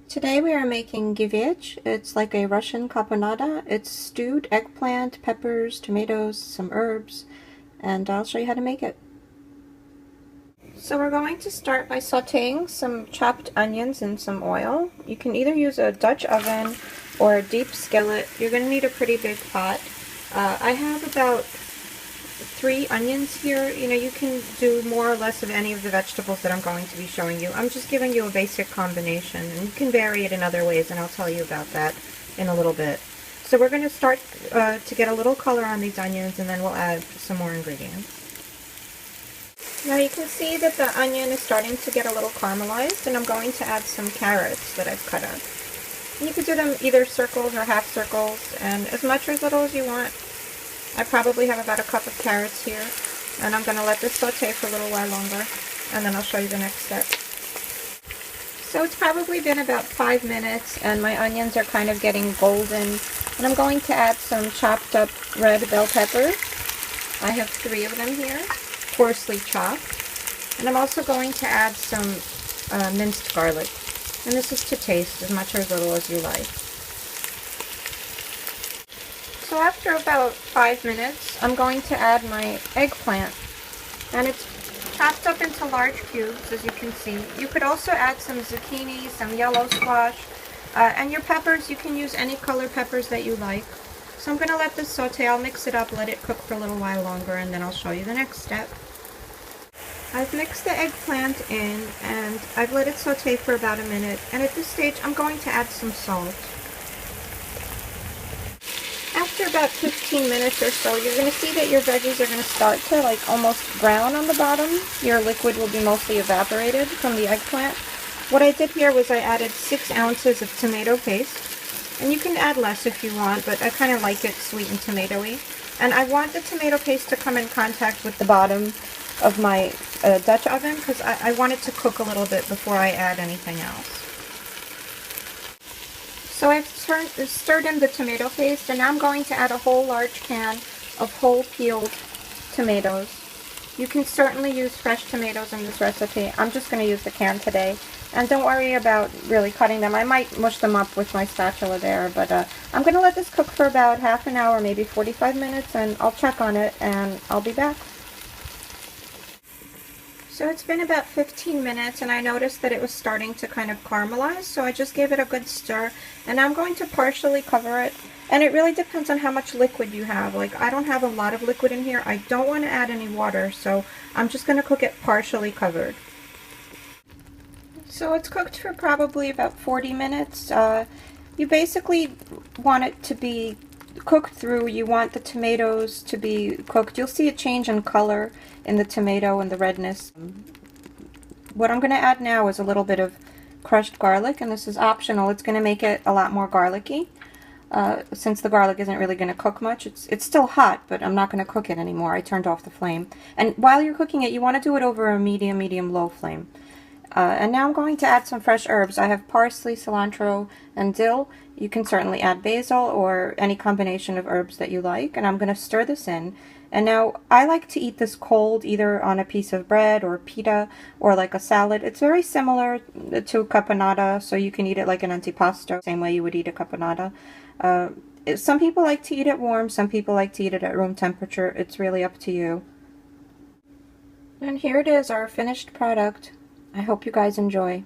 Today we are making Givech. It's like a Russian caponata. It's stewed eggplant, peppers, tomatoes, some herbs, and I'll show you how to make it. So we're going to start by sauteing some chopped onions in some oil. You can either use a Dutch oven or a deep skillet. You're going to need a pretty big pot. I have about 3 onions here. You can do more or less of any of the vegetables that I'm going to be showing you. I'm just giving you a basic combination, and you can vary it in other ways, and I'll tell you about that in a little bit. So we're going to start to get a little color on these onions, and then we'll add some more ingredients. Now you can see that the onion is starting to get a little caramelized, and I'm going to add some carrots that I've cut up. You could do them either circles or half circles, and as much or as little as you want. I probably have about a cup of carrots here, and I'm going to let this saute for a little while longer, and then I'll show you the next step. So it's probably been about 5 minutes, and my onions are kind of getting golden, and I'm going to add some chopped up red bell peppers. I have 3 of them here, coarsely chopped, and I'm also going to add some minced garlic, and this is to taste, as much or as little as you like. So after about 5 minutes, I'm going to add my eggplant, and it's chopped up into large cubes, as you can see. You could also add some zucchini, some yellow squash, and your peppers, you can use any color peppers that you like. So I'm going to let this saute. I'll mix it up, let it cook for a little while longer, and then I'll show you the next step. I've mixed the eggplant in, and I've let it saute for about a minute, and at this stage I'm going to add some salt. After about 15 minutes or so, you're going to see that your veggies are going to start to almost brown on the bottom. Your liquid will be mostly evaporated from the eggplant. What I did here was I added 6 ounces of tomato paste, and you can add less if you want, but I kind of like it sweet and tomatoey. And I want the tomato paste to come in contact with the bottom of my Dutch oven because I want it to cook a little bit before I add anything else. So I've stirred in the tomato paste, and now I'm going to add a whole large can of whole peeled tomatoes. You can certainly use fresh tomatoes in this recipe. I'm just going to use the can today. And don't worry about really cutting them. I might mush them up with my spatula there, but I'm going to let this cook for about half an hour, maybe 45 minutes, and I'll check on it, and I'll be back. So it's been about 15 minutes, and I noticed that it was starting to kind of caramelize, so I just gave it a good stir, and I'm going to partially cover it, and it really depends on how much liquid you have. I don't have a lot of liquid in here. I don't want to add any water, so I'm just going to cook it partially covered. So it's cooked for probably about 40 minutes. You basically want it to be cooked through. You want the tomatoes to be cooked. You'll see a change in color in the tomato and the redness. What I'm going to add now is a little bit of crushed garlic, and this is optional. It's going to make it a lot more garlicky. Since the garlic isn't really going to cook much, it's still hot, but I'm not going to cook it anymore. I turned off the flame. And while you're cooking it, you want to do it over a medium-low flame. And now I'm going to add some fresh herbs. I have parsley, cilantro, and dill. You can certainly add basil or any combination of herbs that you like. And I'm going to stir this in. And now I like to eat this cold, either on a piece of bread or pita or like a salad. It's very similar to caponata, so you can eat it like an antipasto, same way you would eat a caponata. Some people like to eat it warm, some people like to eat it at room temperature. It's really up to you. And here it is, our finished product. I hope you guys enjoy.